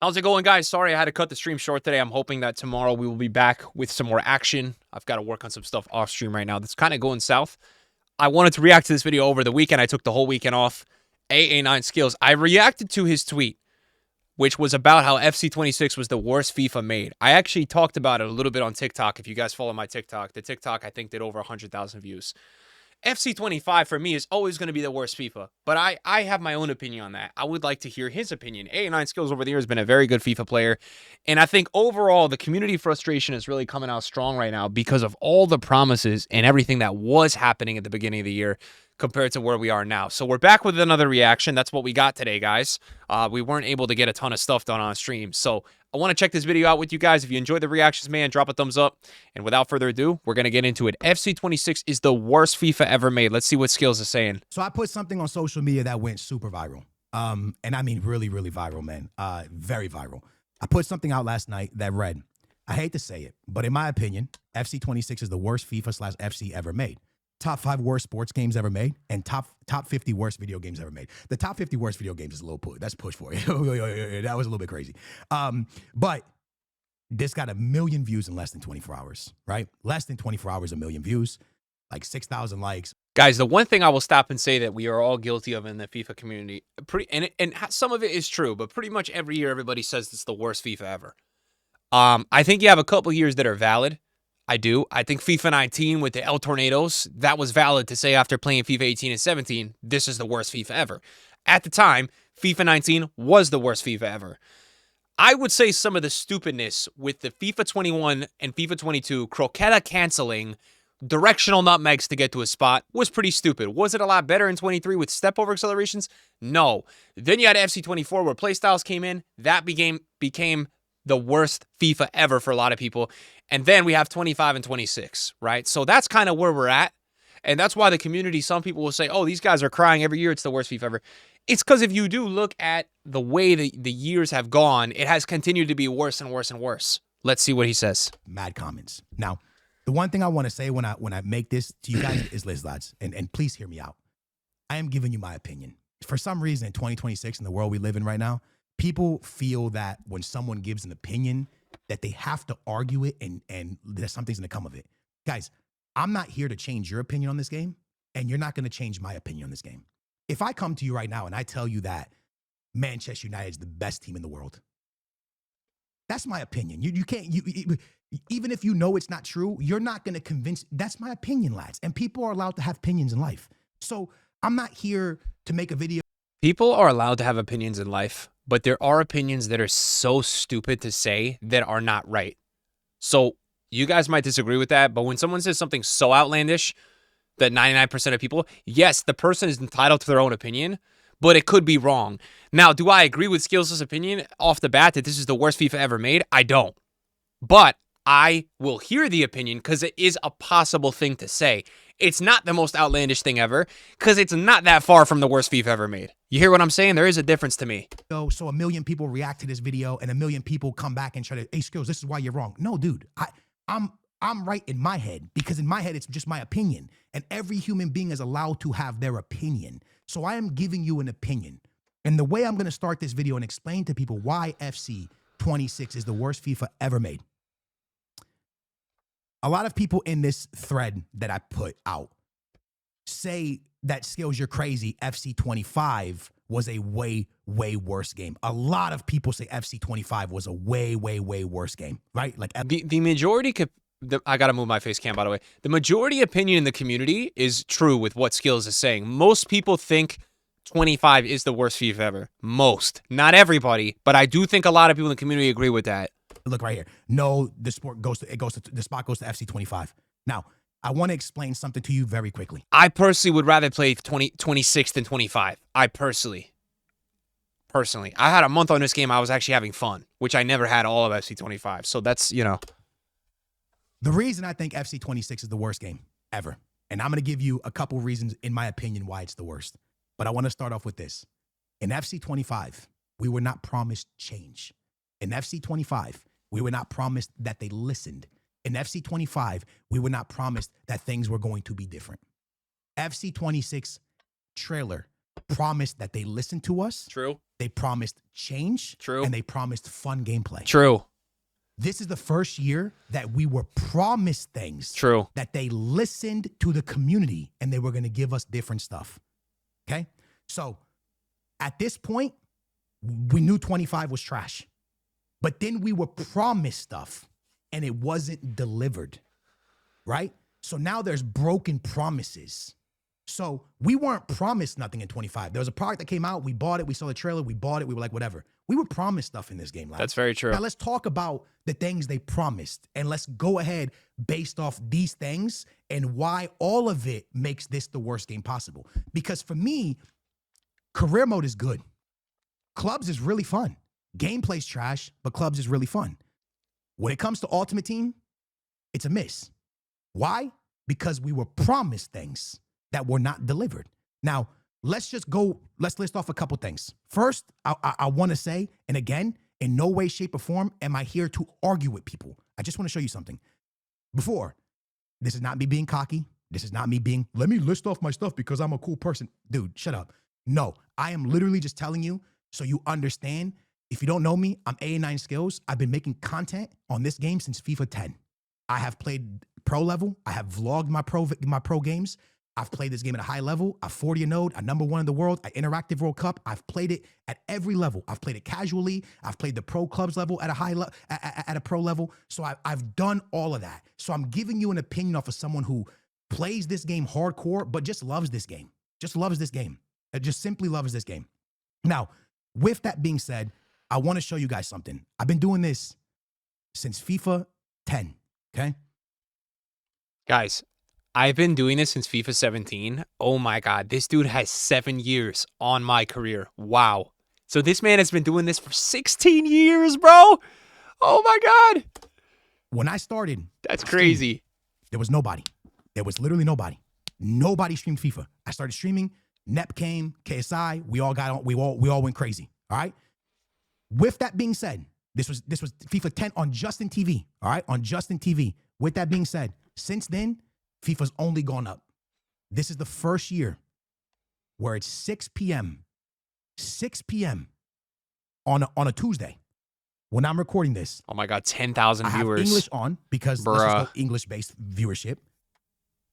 How's it going, guys? Sorry I had to cut the stream short today. I'm hoping that tomorrow we will be back with some more action. I've got to work on some stuff off stream right now that's kind of going south. I wanted to react to this video over the weekend. I took the whole weekend off. AA9 Skills. I reacted to his tweet, which was about how FC26 was the worst FIFA made. I actually talked about it a little bit on TikTok. If you guys follow my TikTok, the TikTok, I think, did over 100,000 views. FC25 for me is always going to be the worst FIFA, but I have my own opinion on that. I would like to hear his opinion. AA9 Skills over the years has been a very good FIFA player, and I think overall the community frustration is really coming out strong right now because of all the promises and everything that was happening at the beginning of the year compared to where we are now. So we're back with another reaction. That's what we got today, guys. We weren't able to get a ton of stuff done on stream, so I want to check this video out with you guys. If you enjoyed the reactions, man, drop a thumbs up. And without further ado, we're going to get into it. FC26 is the worst FIFA ever made. Let's see what Skills is saying. So I put something on social media that went super viral. And I mean really, really viral, man. Very viral. I put something out last night that read, I hate to say it, but in my opinion, FC26 is the worst FIFA/FC ever made. Top 5 worst sports games ever made, and top 50 worst video games ever made. The top 50 worst video games is a little push. That's push for you. That was a little bit crazy. But this got 1 million views in less than 24 hours, right? Less than 24 hours, 1 million views, like 6,000 likes. Guys, the one thing I will stop and say that we are all guilty of in the FIFA community, and some of it is true, but pretty much every year everybody says it's the worst FIFA ever. I think you have a couple years that are valid. I do. I think FIFA 19 with the El Tornadoes, that was valid to say after playing FIFA 18 and 17, this is the worst FIFA ever. At the time, FIFA 19 was the worst FIFA ever. I would say some of the stupidness with the FIFA 21 and FIFA 22 croqueta canceling directional nutmegs to get to a spot was pretty stupid. Was it a lot better in 23 with step over accelerations? No. Then you had FC 24 where playstyles came in. That became the worst FIFA ever for a lot of people. And then we have 25 and 26, right? So that's kind of where we're at. And that's why the community, some people will say, oh, these guys are crying every year. It's the worst FIFA ever. It's because if you do look at the way the years have gone, it has continued to be worse and worse and worse. Let's see what he says. Mad comments. Now, the one thing I want to say when I make this to you guys is, lads, and please hear me out. I am giving you my opinion. For some reason, in 2026, in the world we live in right now, people feel that when someone gives an opinion, that they have to argue it and that something's going to come of it. Guys, I'm not here to change your opinion on this game, and you're not going to change my opinion on this game. If I come to you right now and I tell you that Manchester United is the best team in the world, that's my opinion. You can't, even if you know it's not true, you're not going to convince. That's my opinion, lads. And people are allowed to have opinions in life. So I'm not here to make a video. People are allowed to have opinions in life, but there are opinions that are so stupid to say that are not right. So you guys might disagree with that, but when someone says something so outlandish that 99% of people, yes, the person is entitled to their own opinion, but it could be wrong. Now, do I agree with Skills' opinion off the bat that this is the worst FIFA ever made? I don't. But I will hear the opinion because it is a possible thing to say. It's not the most outlandish thing ever because it's not that far from the worst FIFA ever made. You hear what I'm saying? There is a difference to me. So 1 million people react to this video and 1 million people come back and try to, hey, Skills, this is why you're wrong. No, dude, I'm right in my head because in my head, it's just my opinion. And every human being is allowed to have their opinion. So I am giving you an opinion. And the way I'm going to start this video and explain to people why FC 26 is the worst FIFA ever made. A lot of people in this thread that I put out say that, Skills, you're crazy. FC 25 was a way, way worse game. A lot of people say FC 25 was a way, way, way worse game, right? Like the majority could. I got to move my face cam, by the way. The majority opinion in the community is true with what Skills is saying. Most people think 25 is the worst FIFA ever. Most. Not everybody, but I do think a lot of people in the community agree with that. Look right here. No, the spot goes to FC 25. Now, I want to explain something to you very quickly. I personally would rather play 26 than 25. I personally. I had a month on this game. I was actually having fun, which I never had all of FC 25. So that's, you know. The reason I think FC 26 is the worst game ever, and I'm going to give you a couple reasons, in my opinion, why it's the worst. But I want to start off with this. In FC 25, we were not promised change. In FC 25, we were not promised that they listened. In FC 25, we were not promised that things were going to be different. FC 26 trailer promised that they listened to us. True. they promised change, True. and they promised fun gameplay. True. This is the first year that we were promised things. True. That they listened to the community and they were going to give us different stuff. Okay? So at this point, we knew 25 was trash. But then we were promised stuff and it wasn't delivered. Right? So now there's broken promises. So we weren't promised nothing in 25. There was a product that came out. We bought it. We saw the trailer. We bought it. We were like, whatever. We were promised stuff in this game. That's very true. Now let's talk about the things they promised. And let's go ahead based off these things and why all of it makes this the worst game possible. Because for me, career mode is good. Clubs is really fun. Gameplay's trash, but clubs is really fun. When it comes to Ultimate Team, it's a miss. Why? Because we were promised things that were not delivered. Now, let's list off a couple things. First, I want to say, and again, in no way, shape, or form am I here to argue with people. I just want to show you something. Before, this is not me being cocky. This is not me being, let me list off my stuff because I'm a cool person. Dude, shut up. No, I am literally just telling you so you understand. If you don't know me, I'm AA9 Skills. I've been making content on this game since FIFA 10. I have played pro level. I have vlogged my pro games. I've played this game at a high level. I've 40 a node. I'm #1 in the world. I interactive World Cup. I've played it at every level. I've played it casually. I've played the pro clubs level at a high level, at a pro level. So I've done all of that. So I'm giving you an opinion off of someone who plays this game hardcore, but just loves this game. Just loves this game. Just simply loves this game. Now, with that being said, I want to show you guys something. I've been doing this since FIFA 10. Okay. Guys, I've been doing this since FIFA 17. Oh my God. This dude has 7 years on my career. Wow. So this man has been doing this for 16 years, bro. Oh my God. When I started, that's crazy. There was nobody. There was literally nobody. Nobody streamed FIFA. I started streaming. NEP came, KSI. We all got on. We all went crazy. All right. With that being said, this was FIFA 10 on Justin TV. All right, on Justin TV. With that being said, since then, FIFA's only gone up. This is the first year where it's 6 p.m. 6 p.m. on a Tuesday when I'm recording this. Oh my God, 10,000 viewers. I have English on because let's just go English-based viewership.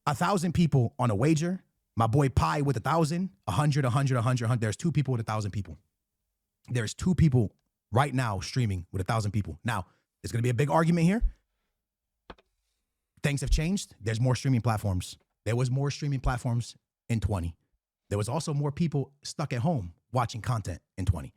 1,000 people on a wager. My boy Pi with 1,000, 100, 100, 100, 100. There's 2 people with 1,000 people. There's 2 people right now streaming with 1,000 people. Now, there's going to be a big argument here. Things have changed. There's more streaming platforms. There was more streaming platforms in 20. There was also more people stuck at home watching content in 20.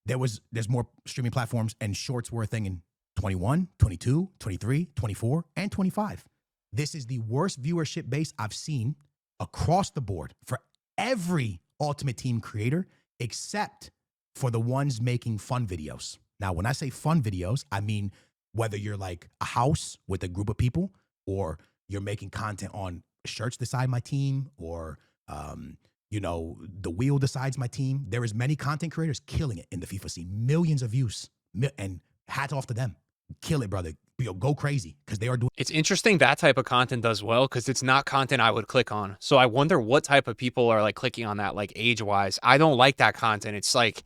There's more streaming platforms, and shorts were a thing in 21, 22, 23, 24, and 25. This is the worst viewership base I've seen across the board for every Ultimate Team creator except for the ones making fun videos. Now, when I say fun videos, I mean whether you're like a house with a group of people or you're making content on shirts decide my team or, the wheel decides my team. There is many content creators killing it in the FIFA scene. Millions of views. And hats off to them. Kill it, brother. Go crazy because they are doing. It's interesting that type of content does well because it's not content I would click on. So I wonder what type of people are like clicking on that, like age-wise. I don't like that content. It's like,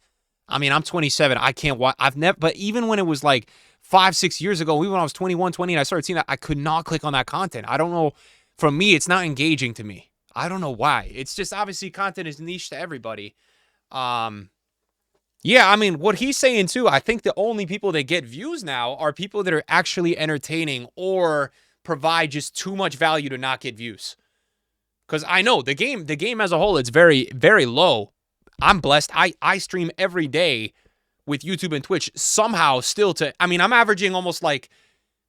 I mean, I'm 27. I can't watch. But even when it was like 5-6 years ago, even when I was 21, 20, and I started seeing that, I could not click on that content. I don't know. For me, it's not engaging to me. I don't know why. It's just obviously content is niche to everybody. Yeah, I mean, what he's saying too, I think the only people that get views now are people that are actually entertaining or provide just too much value to not get views. Because I know the game as a whole, it's very, very low. I'm blessed. I stream every day with YouTube and Twitch somehow still I'm averaging almost like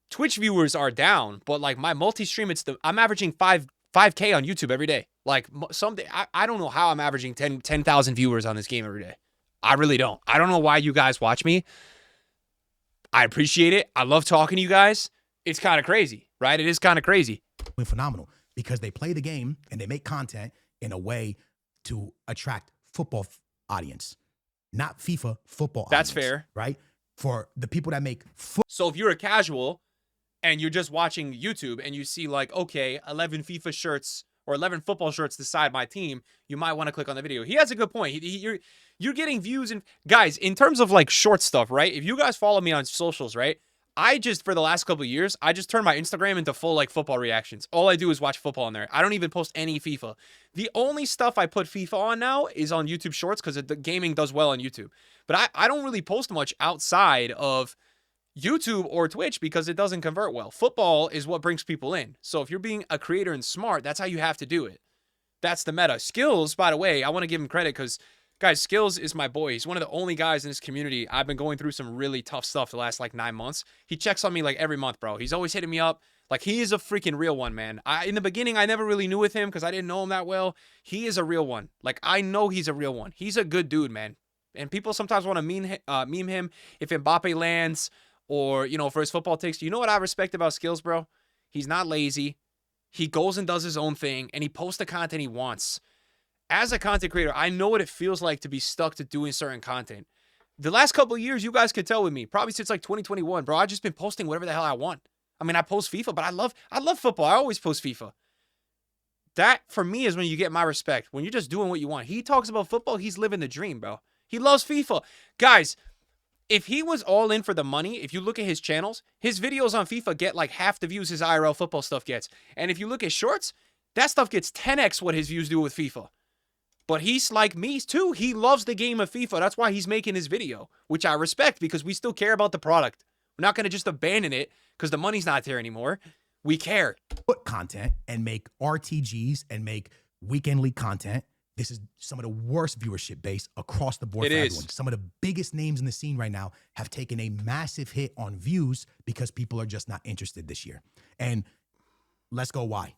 Twitch viewers are down, but like my multi-stream, I'm averaging 5K on YouTube every day. Like someday, I don't know how I'm averaging 10,000 viewers on this game every day. I really don't. I don't know why you guys watch me. I appreciate it. I love talking to you guys. It's kind of crazy, right? It is kind of crazy. Phenomenal because they play the game and they make content in a way to attract football audience, not FIFA football That's audience. Fair. Right? For the people that make So if you're a casual and you're just watching YouTube and you see like, okay, 11 FIFA shirts or 11 football shirts decide my team, you might want to click on the video. He has a good point. You're getting views. And guys, in terms of like short stuff, right? If you guys follow me on socials, right? I just, for the last couple of years, I just turned my Instagram into full like football reactions. All I do is watch football on there. I don't even post any FIFA. The only stuff I put FIFA on now is on YouTube Shorts because the gaming does well on YouTube. But I don't really post much outside of YouTube or Twitch because it doesn't convert well. Football is what brings people in. So if you're being a creator and smart, that's how you have to do it. That's the meta. Skills, by the way, I want to give him credit because, guys, Skills is my boy. He's one of the only guys in this community. I've been going through some really tough stuff the last like 9 months. He checks on me like every month, bro. He's always hitting me up. Like, he is a freaking real one, man. In the beginning, I never really knew with him because I didn't know him that well. He is a real one. Like, I know he's a real one. He's a good dude, man. And people sometimes want to meme him if Mbappe lands or, you know, for his football takes. You know what I respect about Skills, bro? He's not lazy. He goes and does his own thing, and he posts the content he wants. As a content creator, I know what it feels like to be stuck to doing certain content. The last couple of years, you guys could tell with me, probably since like 2021, bro, I've just been posting whatever the hell I want. I mean, I post FIFA, but I love football. I always post FIFA. That, for me, is when you get my respect. When you're just doing what you want. He talks about football, he's living the dream, bro. He loves FIFA. Guys, if he was all in for the money, if you look at his channels, his videos on FIFA get like half the views his IRL football stuff gets. And if you look at shorts, that stuff gets 10x what his views do with FIFA. But he's like me too. He loves the game of FIFA. That's why he's making his video, which I respect because we still care about the product. We're not going to just abandon it because the money's not there anymore. We care. Put content and make RTGs and make weekend league content. This is some of the worst viewership base across the board for everyone. Some of the biggest names in the scene right now have taken a massive hit on views because people are just not interested this year. And let's go why.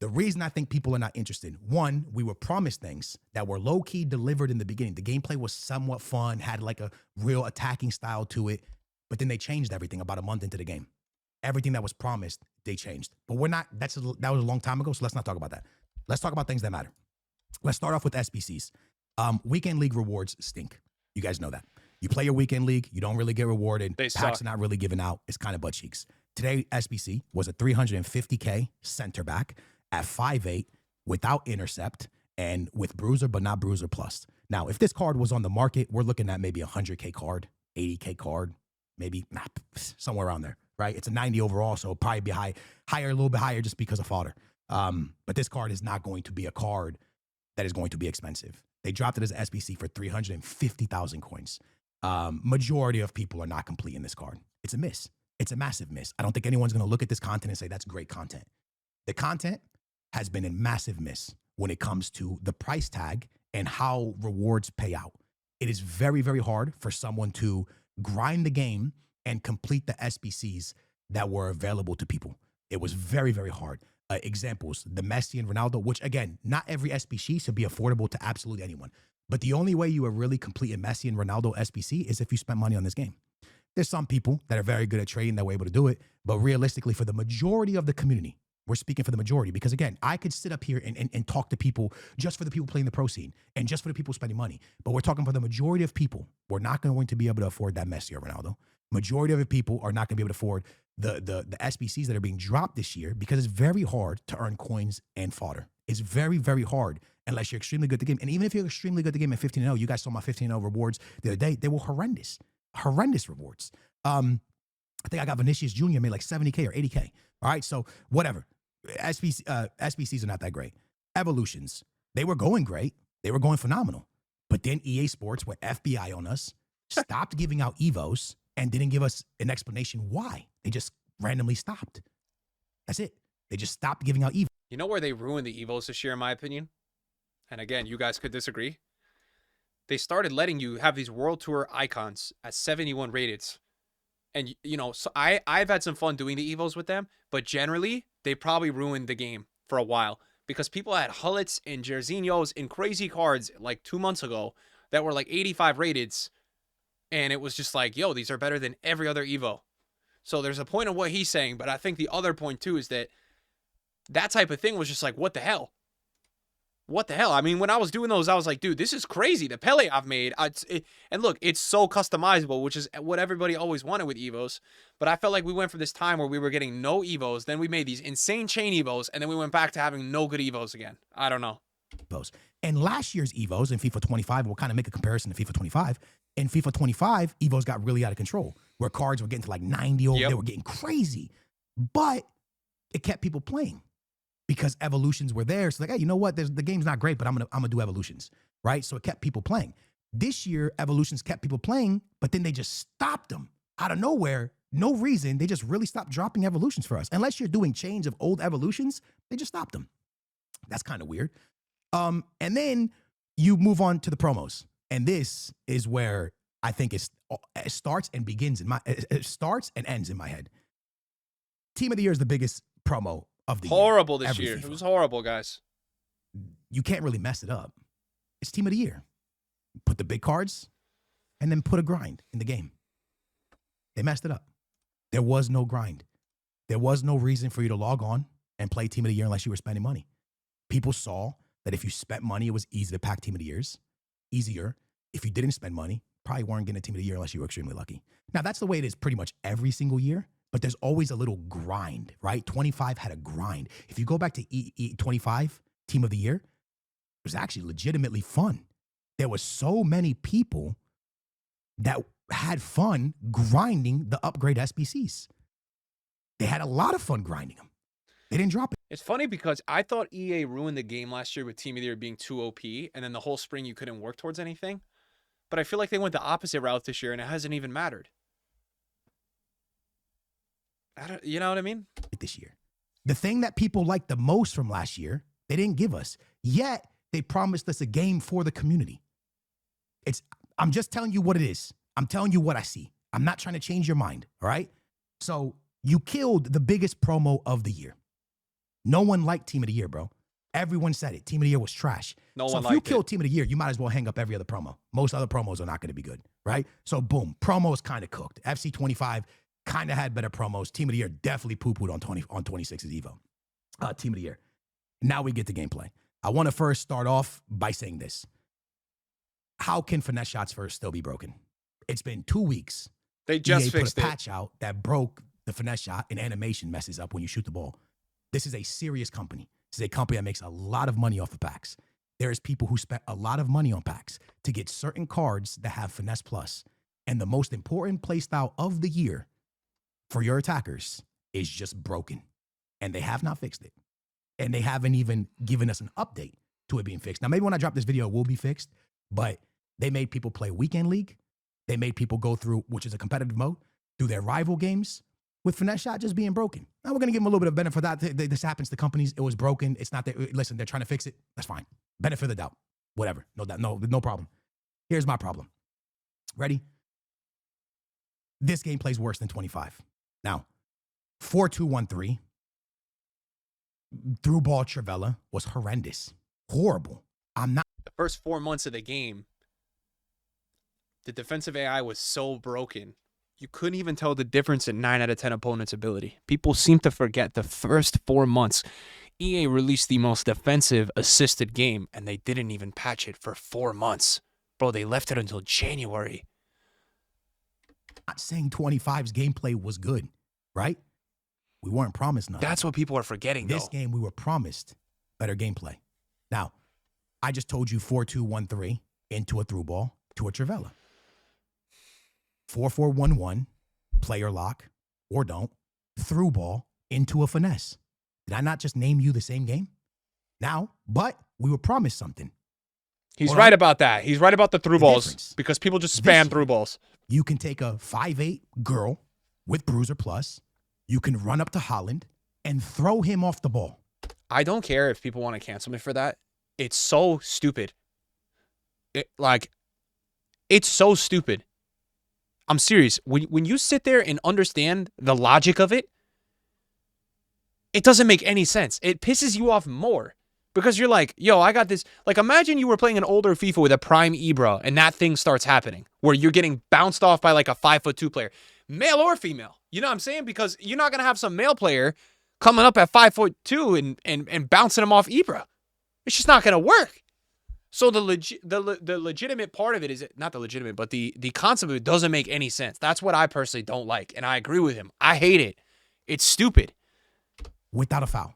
The reason I think people are not interested, one, we were promised things that were low-key delivered in the beginning. The gameplay was somewhat fun, had like a real attacking style to it, but then they changed everything about a month into the game. Everything that was promised, they changed. But we're not, that was a long time ago, so let's not talk about that. Let's talk about things that matter. Let's start off with SBCs. Weekend league rewards stink. You guys know that. You play your weekend league, you don't really get rewarded. Packs are not really given out. It's kind of butt cheeks. Today, SBC was a 350K center back at 5'8", without intercept, and with Bruiser, but not Bruiser plus. Now, if this card was on the market, we're looking at maybe a 100K card, 80K card, maybe somewhere around there, right? It's a 90 overall, so it'll probably be higher, a little bit higher just because of fodder. But this card is not going to be a card that is going to be expensive. They dropped it as SBC for 350,000 coins. Majority of people are not completing this card. It's a miss. It's a massive miss. I don't think anyone's going to look at this content and say that's great content. The content has been a massive miss when it comes to the price tag and how rewards pay out. It is very, very hard for someone to grind the game and complete the SBCs that were available to people. It was very, very hard. Examples, the Messi and Ronaldo, which again, not every SBC should be affordable to absolutely anyone. But the only way you are really complete a Messi and Ronaldo SBC is if you spend money on this game. There's some people that are very good at trading that were able to do it, but realistically, for the majority of the community, we're speaking for the majority, because again, I could sit up here and talk to people just for the people playing the pro scene and just for the people spending money. But we're talking for the majority of people, we're not going to be able to afford that Messi or Ronaldo. Majority of the people are not going to be able to afford the SBCs that are being dropped this year because it's very hard to earn coins and fodder. It's very, very hard unless you're extremely good at the game. And even if you're extremely good at the game at 15-0, you guys saw my 15-0 rewards the other day. They were horrendous rewards. I think I got Vinicius Jr. made like 70K or 80K. All right, so whatever. SBCs are not that great. Evolutions, they were going great. They were going phenomenal. But then EA Sports went FBI on us, stopped giving out Evos, and didn't give us an explanation why. They just randomly stopped. That's it. They just stopped giving out Evos. You know where they ruined the Evos this year, in my opinion? And again, you guys could disagree. They started letting you have these World Tour icons at 71 rated. And, you know, so I've had some fun doing the Evos with them, but generally, they probably ruined the game for a while because people had Hullets and Jairzinhos and crazy cards like 2 months ago that were like 85 rated. And it was just like, yo, these are better than every other Evo. So there's a point of what he's saying, but I think the other point too is that type of thing was just like, what the hell? what the hell? I mean, when I was doing those, I was like, dude, this is crazy. The Pele I've made. And look, it's so customizable, which is what everybody always wanted with Evos. But I felt like we went from this time where we were getting no Evos. Then we made these insane chain Evos. And then we went back to having no good Evos again. I don't know. And last year's Evos in FIFA 25, we'll kind of make a comparison to FIFA 25. In FIFA 25, Evos got really out of control, where cards were getting to like 90 over. They were getting crazy. But it kept people playing because evolutions were there. So like, hey, you know what? The game's not great, but I'm gonna do evolutions, right? So it kept people playing. This year, evolutions kept people playing, but then they just stopped them out of nowhere. No reason. They just really stopped dropping evolutions for us. Unless you're doing change of old evolutions, they just stopped them. That's kind of weird. And then you move on to the promos. And this is where I think it starts and ends in my head. Team of the Year is the biggest promo of the year. Horrible this year. FIFA. It was horrible, guys. You can't really mess it up. It's Team of the Year. Put the big cards and then put a grind in the game. They messed it up. There was no grind. There was no reason for you to log on and play Team of the Year unless you were spending money. People saw that if you spent money, it was easy to pack Team of the Years. Easier. If you didn't spend money, probably weren't getting a Team of the Year unless you were extremely lucky. Now, that's the way it is pretty much every single year, but there's always a little grind, right? 25 had a grind. If you go back to E25, Team of the Year, it was actually legitimately fun. There were so many people that had fun grinding the upgrade SBCs. They had a lot of fun grinding them. They didn't drop it. It's funny because I thought EA ruined the game last year with Team of the Year being too OP, and then the whole spring you couldn't work towards anything. But I feel like they went the opposite route this year, and it hasn't even mattered. You know what I mean? This year. The thing that people liked the most from last year, they didn't give us. Yet, they promised us a game for the community. I'm just telling you what it is. I'm telling you what I see. I'm not trying to change your mind, all right? So, you killed the biggest promo of the year. No one liked Team of the Year, bro. Everyone said it. Team of the Year was trash. So if you kill Team of the Year, you might as well hang up every other promo. Most other promos are not going to be good, right? So boom, promo is kind of cooked. FC 25 kind of had better promos. Team of the Year definitely poo-pooed on 26's Evo. Team of the Year. Now we get to gameplay. I want to first start off by saying this. How can finesse shots first still be broken? It's been 2 weeks. They just fixed it. Put a patch out that broke the finesse shot, and animation messes up when you shoot the ball. This is a serious company. This is a company that makes a lot of money off of packs. There's people who spent a lot of money on packs to get certain cards that have Finesse Plus. And the most important playstyle of the year for your attackers is just broken. And they have not fixed it. And they haven't even given us an update to it being fixed. Now, maybe when I drop this video, it will be fixed. But they made people play Weekend League. They made people go through, which is a competitive mode, through their rival games with finesse shot just being broken. Now, we're going to give them a little bit of benefit for that. This happens to companies. It was broken. It's not that, listen, they're trying to fix it. That's fine. Benefit of the doubt. Whatever. No problem. Here's my problem. Ready? This game plays worse than 25. Now, 4-2-1-3, through ball Trivella was horrendous. Horrible. The first 4 months of the game, the defensive AI was so broken. You couldn't even tell the difference in 9 out of 10 opponents' ability. People seem to forget the first 4 months. EA released the most defensive assisted game, and they didn't even patch it for 4 months. Bro, they left it until January. Not saying 25's gameplay was good, right? We weren't promised nothing. That's what people are forgetting, This game, we were promised better gameplay. Now, I just told you 4-2-1-3 into a through ball to a Trivella. 4-4-1-1, player lock, or don't, through ball into a finesse. Did I not just name you the same game? Now, but we were promised something. He's right about that. He's right about the through balls because people just spam through balls. You can take a 5'8" girl with Bruiser Plus. You can run up to Holland and throw him off the ball. I don't care if people want to cancel me for that. It's so stupid. It's so stupid. I'm serious. When you sit there and understand the logic of it, it doesn't make any sense. It pisses you off more because you're like, yo, I got this. Like, imagine you were playing an older FIFA with a prime Ibra and that thing starts happening where you're getting bounced off by like a 5'2" player, male or female. You know what I'm saying? Because you're not going to have some male player coming up at 5'2" and bouncing him off Ibra. It's just not going to work. So the legitimate part of it is not the legitimate, but the concept of it doesn't make any sense. That's what I personally don't like, and I agree with him. I hate it. It's stupid. Without a foul.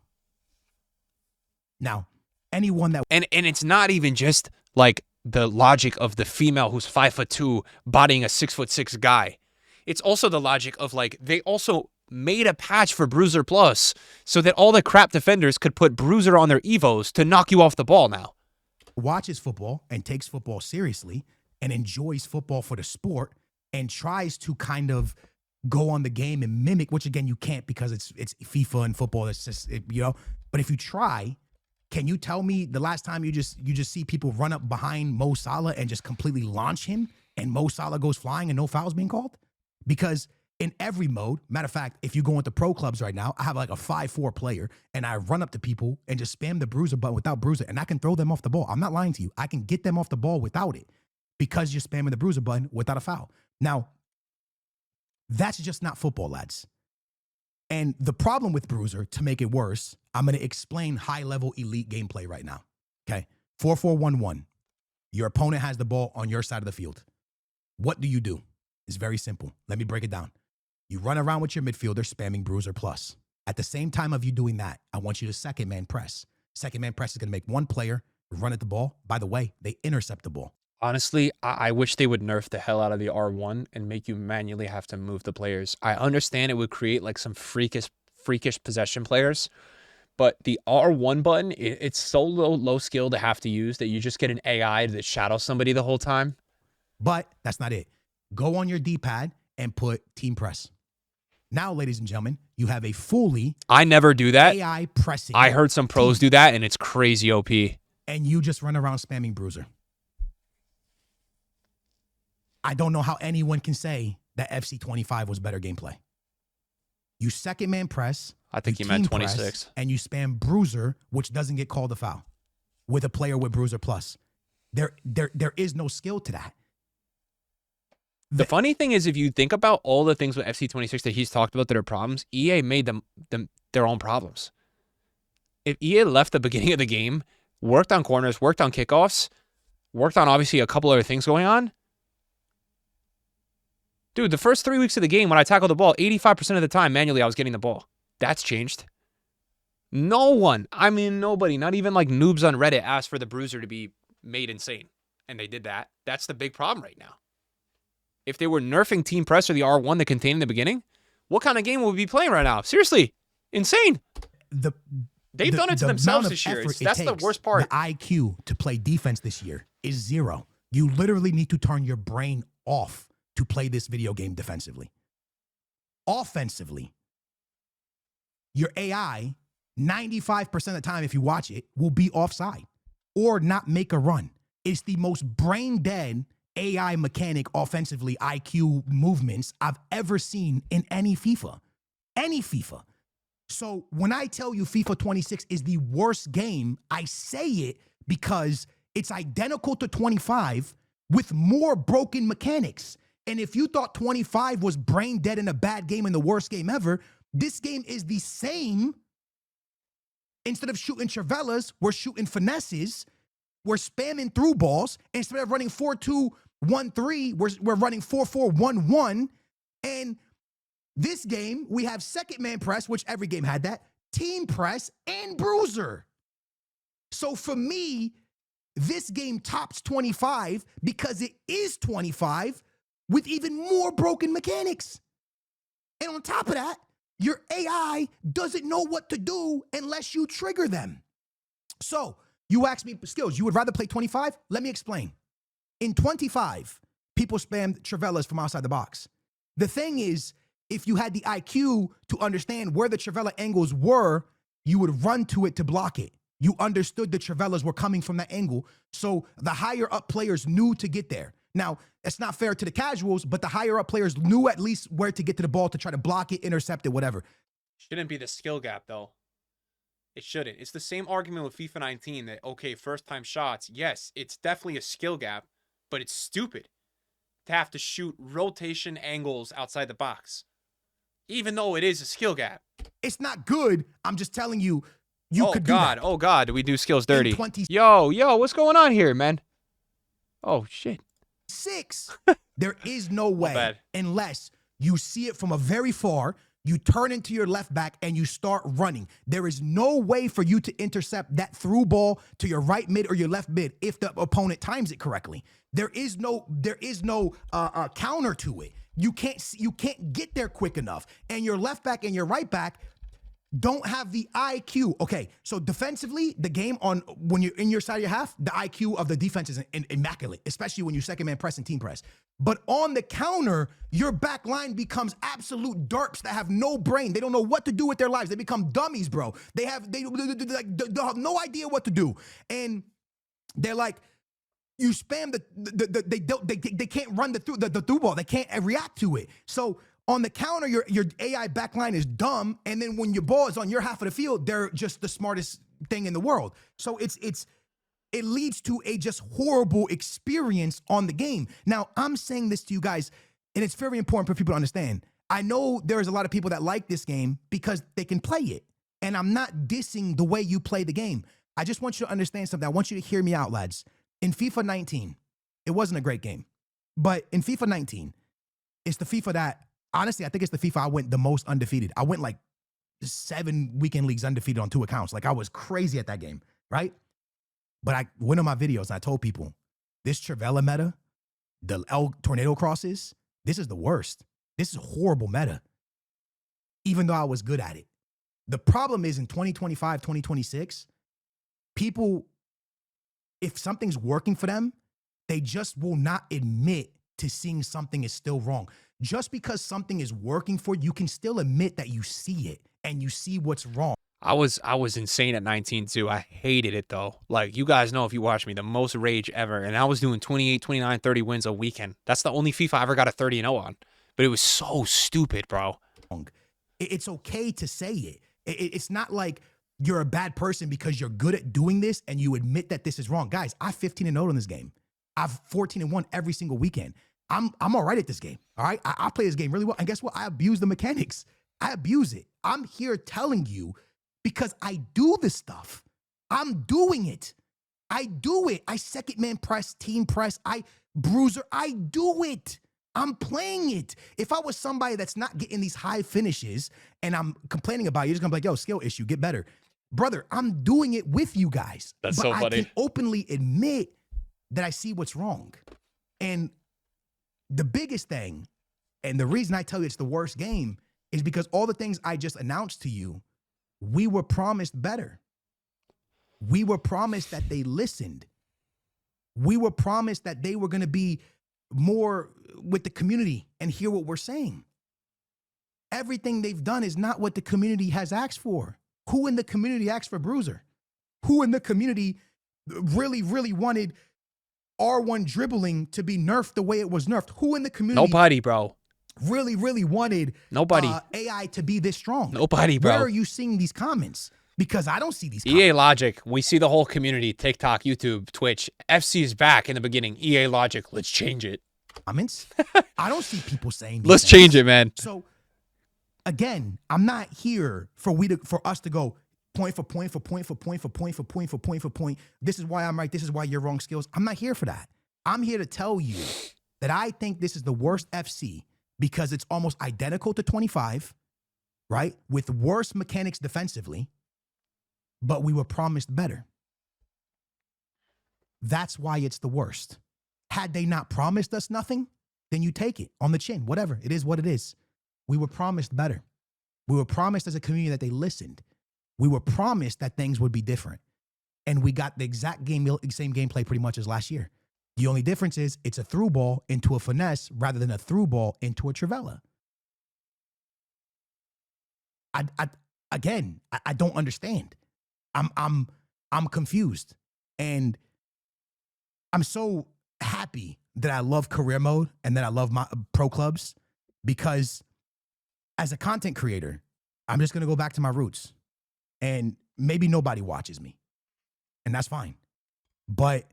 Now, anyone that and it's not even just like the logic of the female who's 5'2" bodying a 6'6" guy. It's also the logic of like they also made a patch for Bruiser Plus so that all the crap defenders could put Bruiser on their Evos to knock you off the ball now. watches football and takes football seriously and enjoys football for the sport and tries to kind of go on the game and mimic, which again you can't because it's FIFA and football. It's just But if you try, can you tell me the last time you just see people run up behind Mo Salah and just completely launch him and Mo Salah goes flying and no fouls being called? Because in every mode, matter of fact, if you go into pro clubs right now, I have like a 5'4" player and I run up to people and just spam the Bruiser button without Bruiser and I can throw them off the ball. I'm not lying to you. I can get them off the ball without it because you're spamming the Bruiser button without a foul. Now, that's just not football, lads. And the problem with Bruiser, to make it worse, I'm going to explain high-level elite gameplay right now. Okay? 4-4-1-1. Your opponent has the ball on your side of the field. What do you do? It's very simple. Let me break it down. You run around with your midfielder spamming Bruiser Plus. At the same time of you doing that, I want you to second man press. Second man press is going to make one player run at the ball. By the way, they intercept the ball. Honestly, I wish they would nerf the hell out of the R1 and make you manually have to move the players. I understand it would create like some freakish possession players, but the R1 button, it's so low skill to have to use that you just get an AI that shadows somebody the whole time. But that's not it. Go on your D-pad and put team press. Now, ladies and gentlemen, you have a fully I never do that. AI pressing. I heard some pros do that, and it's crazy OP. And you just run around spamming Bruiser. I don't know how anyone can say that FC25 was better gameplay. You second man press. I think you meant 26. And you spam Bruiser, which doesn't get called a foul, with a player with Bruiser Plus. There is no skill to that. The funny thing is, if you think about all the things with FC26 that he's talked about that are problems, EA made them their own problems. If EA left the beginning of the game, worked on corners, worked on kickoffs, worked on obviously a couple other things going on, dude, the first 3 weeks of the game, when I tackled the ball, 85% of the time, manually, I was getting the ball. That's changed. No one, I mean, nobody, not even like noobs on Reddit asked for the Bruiser to be made insane. And they did that. That's the big problem right now. If they were nerfing Team Press or the R1 that contained in the beginning, what kind of game would we be playing right now? Seriously, insane. They've done it to themselves this year. That's the worst part. The IQ to play defense this year is 0. You literally need to turn your brain off to play this video game defensively. Offensively, your AI, 95% of the time, if you watch it, will be offside or not make a run. It's the most brain-dead AI mechanic offensively IQ movements I've ever seen in any FIFA. Any FIFA. So when I tell you FIFA 26 is the worst game, I say it because it's identical to 25 with more broken mechanics. And if you thought 25 was brain dead and a bad game and the worst game ever, this game is the same. Instead of shooting Travellas, we're shooting finesses. We're spamming through balls. Instead of running 4-2-1-3, we're running 4-4-1-1. And this game, we have second man press, which every game had that, team press, and Bruiser. So for me, this game tops 25 because it is 25 with even more broken mechanics. And on top of that, your AI doesn't know what to do unless you trigger them. So you asked me, Skills, you would rather play 25? Let me explain. In 25, people spammed Travellas from outside the box. The thing is, if you had the IQ to understand where the Travella angles were, you would run to it to block it. You understood the Travellas were coming from that angle, so the higher up players knew to get there. Now, it's not fair to the casuals, but the higher up players knew at least where to get to the ball to try to block it, intercept it, whatever. Shouldn't be the skill gap, though. It shouldn't. It's the same argument with FIFA 19 that, okay, first-time shots, yes, it's definitely a skill gap, but it's stupid to have to shoot rotation angles outside the box, even though it is a skill gap. It's not good. I'm just telling you, You Oh could do God, that. oh God, we do skills In dirty. 26, Yo, what's going on here, man? Oh shit. there is no My way bad. unless you see it from a very far, you turn into your left back and you start running. There is no way for you to intercept that through ball to your right mid or your left mid if the opponent times it correctly. There is no counter to it. You can't get there quick enough. And your left back and your right back don't have the IQ. Okay, so defensively, the game on when you're in your side of your half, the IQ of the defense is immaculate, especially when you second man press and team press. But on the counter, your back line becomes absolute derps that have no brain. They don't know what to do with their lives. They become dummies, bro. They have no idea what to do, and they're like, you spam they can't run the through ball. They can't react to it. So on the counter, your AI backline is dumb, and then when your ball is on your half of the field, they're just the smartest thing in the world. So it leads to a just horrible experience on the game. Now, I'm saying this to you guys, and it's very important for people to understand. I know there's a lot of people that like this game because they can play it, and I'm not dissing the way you play the game. I just want you to understand something. I want you to hear me out, lads. In FIFA 19, it wasn't a great game, but in FIFA 19, it's the FIFA that, honestly, I think it's the FIFA I went the most undefeated. I went like 7 weekend leagues undefeated on 2 accounts. Like, I was crazy at that game, right? But I went on my videos and I told people, this Trivela meta, the El Tornado crosses, this is the worst. This is horrible meta, even though I was good at it. The problem is in 2025, 2026, people, if something's working for them, they just will not admit to seeing something is still wrong. Just because something is working for you, you can still admit that you see it and you see what's wrong. I was insane at 19 too. I hated it though. Like, you guys know if you watch me, the most rage ever. And I was doing 28, 29, 30 wins a weekend. That's the only FIFA I ever got a 30-0 on. But it was so stupid, bro. It's okay to say it. It's not like you're a bad person because you're good at doing this and you admit that this is wrong. Guys, I 15-0 in this game. I've 14-1 every single weekend. I'm all right at this game. All right. I play this game really well. And guess what? I abuse the mechanics. I abuse it. I'm here telling you because I do this stuff. I'm doing it. I do it. I second man press, team press, Bruiser. I do it. I'm playing it. If I was somebody that's not getting these high finishes and I'm complaining about it, you're just gonna be like, yo, skill issue, get better. Brother, I'm doing it with you guys. That's but so funny. I can openly admit that I see what's wrong. And the biggest thing, and the reason I tell you it's the worst game, is because all the things I just announced to you, we were promised better. We were promised that they listened. We were promised that they were going to be more with the community and hear what we're saying. Everything they've done is not what the community has asked for. Who in the community asked for Bruiser? Who in the community really, really wanted R1 dribbling to be nerfed the way it was nerfed? Who in the community Nobody, bro. really, really wanted Nobody. AI to be this strong? Nobody, bro. Where are you seeing these comments? Because I don't see these comments. EA Logic, we see the whole community, TikTok, YouTube, Twitch. FC is back in the beginning. EA Logic, let's change it. Comments? I don't see people saying these Let's things. change it, man. So again, I'm not here for us to go point for point for point for point for point for point for point for point. This is why I'm right. This is why you're wrong, Skills. I'm not here for that. I'm here to tell you that I think this is the worst FC because it's almost identical to 25, right? With worse mechanics defensively, but we were promised better. That's why it's the worst. Had they not promised us nothing, then you take it on the chin. Whatever. It is what it is. We were promised better. We were promised as a community that they listened. We were promised that things would be different. And we got the exact same gameplay pretty much as last year. The only difference is it's a through ball into a finesse rather than a through ball into a Trivela. I don't understand. I'm confused. And I'm so happy that I love career mode and that I love my pro clubs, because as a content creator, I'm just going to go back to my roots, and maybe nobody watches me, and that's fine. But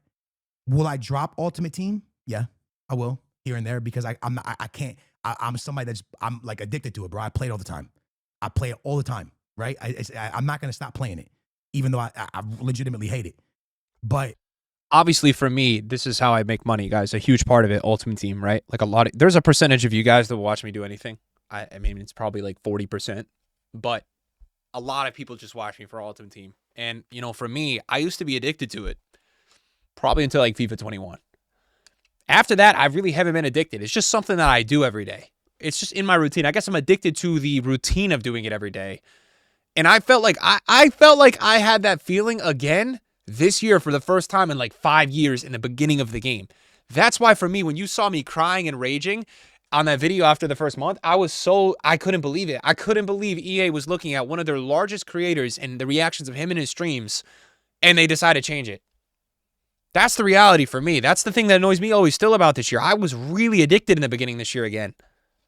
will I drop Ultimate Team? Yeah, I will, here and there, because I'm somebody I'm like addicted to it, bro. I play it all the time. I play it all the time, right? I'm not going to stop playing it. even though I legitimately hate it. But obviously for me, this is how I make money, guys. A huge part of it, Ultimate Team, right? Like there's a percentage of you guys that will watch me do anything. I mean, it's probably like 40%, but a lot of people just watch me for Ultimate Team. And, you know, for me, I used to be addicted to it probably until like FIFA 21. After that, I really haven't been addicted. It's just something that I do every day. It's just in my routine. I guess I'm addicted to the routine of doing it every day. And I felt like I felt like I had that feeling again this year for the first time in like 5 years in the beginning of the game. That's why for me, when you saw me crying and raging on that video after the first month, I couldn't believe it. I couldn't believe EA was looking at one of their largest creators and the reactions of him in his streams, and they decided to change it. That's the reality for me. That's the thing that annoys me always still about this year. I was really addicted in the beginning this year again.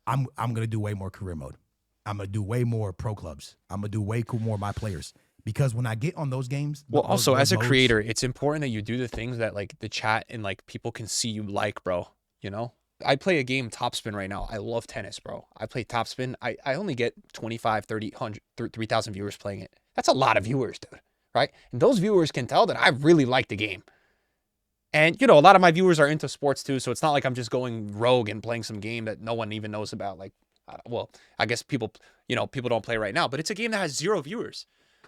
I'm gonna do way more career mode. I'm gonna do way more pro clubs. I'm gonna do way more my players. Because when I get on those games, well, also as a creator, it's important that you do the things that like the chat and like people can see you like, bro. You know, I play a game Topspin right now. I love tennis, bro. I play Topspin. I only get 25, 30, 100, 3,000 viewers playing it. That's a lot of viewers, dude. Right? And those viewers can tell that I really like the game. And, you know, a lot of my viewers are into sports too, so it's not like I'm just going rogue and playing some game that no one even knows about. Like, well, I guess people don't play right now, but it's a game that has 0 viewers.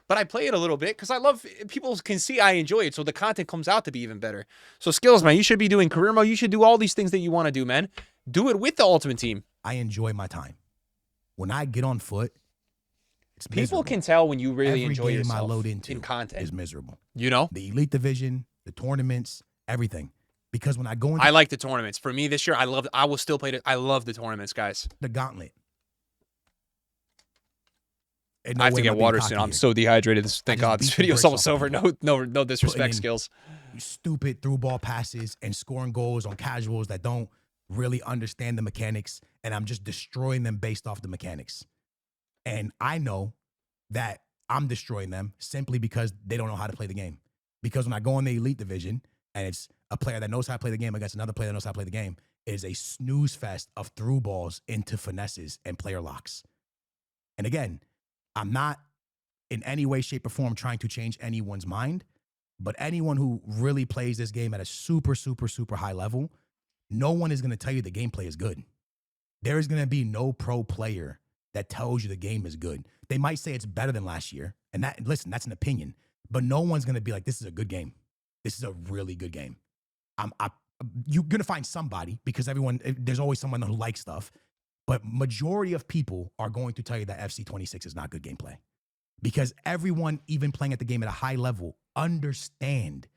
But I play it a little bit because I love, people can see I enjoy it, so the content comes out to be even better. So Skills, man, you should be doing career mode. You should do all these things that you want to do, man. Do it with the Ultimate Team. I enjoy my time. When I get on foot, it's people miserable. Can tell when you really Every enjoy game yourself I load into in content. is miserable. You know? The Elite Division, the tournaments, everything. Because when I go into I like the tournaments. For me this year, I will still play it. I love the tournaments, guys. The gauntlet. I have to get water soon. I'm so dehydrated. Thank God this video's almost over. No disrespect, Skills. Stupid through ball passes and scoring goals on casuals that don't really understand the mechanics, and I'm just destroying them based off the mechanics. And I know that I'm destroying them simply because they don't know how to play the game. Because when I go in the Elite Division and it's a player that knows how to play the game against another player that knows how to play the game, it is a snooze fest of through balls into finesses and player locks. And again, I'm not in any way, shape, or form trying to change anyone's mind, but anyone who really plays this game at a super, super, super high level, no one is going to tell you the gameplay is good. There is going to be no pro player that tells you the game is good. They might say it's better than last year, and listen, that's an opinion, but no one's going to be like, this is a good game. This is a really good game. You're going to find somebody, because there's always someone who likes stuff, but majority of people are going to tell you that FC26 is not good gameplay, because everyone, even playing at the game at a high level, understand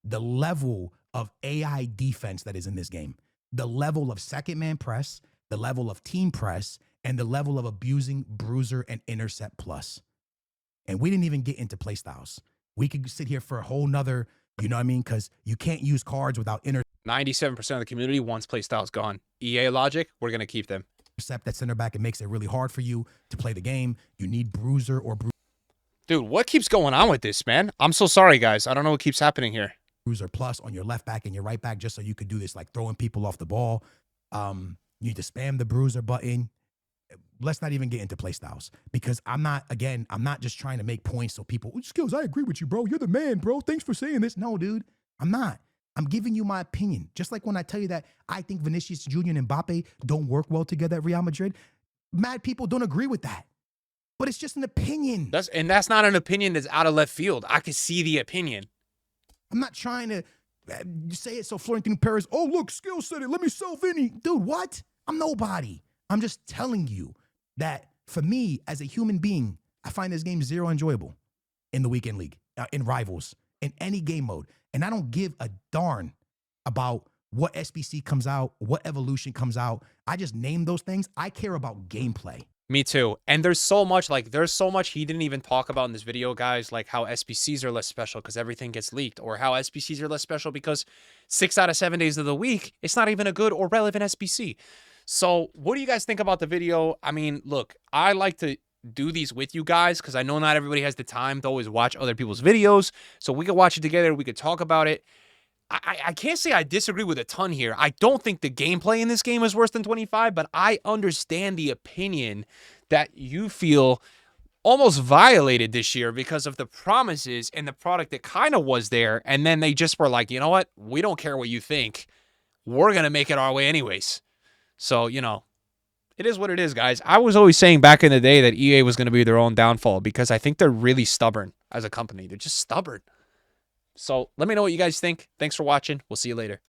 the level of AI defense that is in this game, the level of second man press, the level of team press, and the level of abusing Bruiser and Intercept Plus. And we didn't even get into play styles. We could sit here for a whole nother, you know what I mean? Because you can't use cards without 97% of the community wants play styles gone. EA logic, we're going to keep them. Intercept that center back. It makes it really hard for you to play the game. You need Bruiser or Dude, what keeps going on with this, man? I'm so sorry, guys. I don't know what keeps happening here. Bruiser Plus on your left back and your right back, just so you could do this, like throwing people off the ball. You need to spam the Bruiser button. Let's not even get into play styles, because I'm not just trying to make points so people, Skills, I agree with you, bro. You're the man, bro. Thanks for saying this. No, dude, I'm not. I'm giving you my opinion. Just like when I tell you that I think Vinicius Jr. and Mbappe don't work well together at Real Madrid, mad people don't agree with that. But it's just an opinion. That's not an opinion that's out of left field. I can see the opinion. I'm not trying to say it so Florentino Perez, oh, look, Skills said it. Let me sell Vinny. Dude, what? I'm nobody. I'm just telling you that for me, as a human being, I find this game zero enjoyable in the weekend league, in rivals, in any game mode. And I don't give a darn about what SBC comes out, what evolution comes out. I just name those things. I care about gameplay. Me too. And there's so much he didn't even talk about in this video, guys, like how SBCs are less special because everything gets leaked, or how SBCs are less special because 6 out of 7 days of the week, it's not even a good or relevant SBC. So what do you guys think about the video? I mean, look, I like to do these with you guys because I know not everybody has the time to always watch other people's videos. So we could watch it together. We could talk about it. I can't say I disagree with a ton here. I don't think the gameplay in this game is worse than 25, but I understand the opinion that you feel almost violated this year because of the promises and the product that kind of was there. And then they just were like, you know what? We don't care what you think. We're going to make it our way anyways. So, you know, it is what it is, guys. I was always saying back in the day that EA was going to be their own downfall because I think they're really stubborn as a company. They're just stubborn. So let me know what you guys think. Thanks for watching. We'll see you later.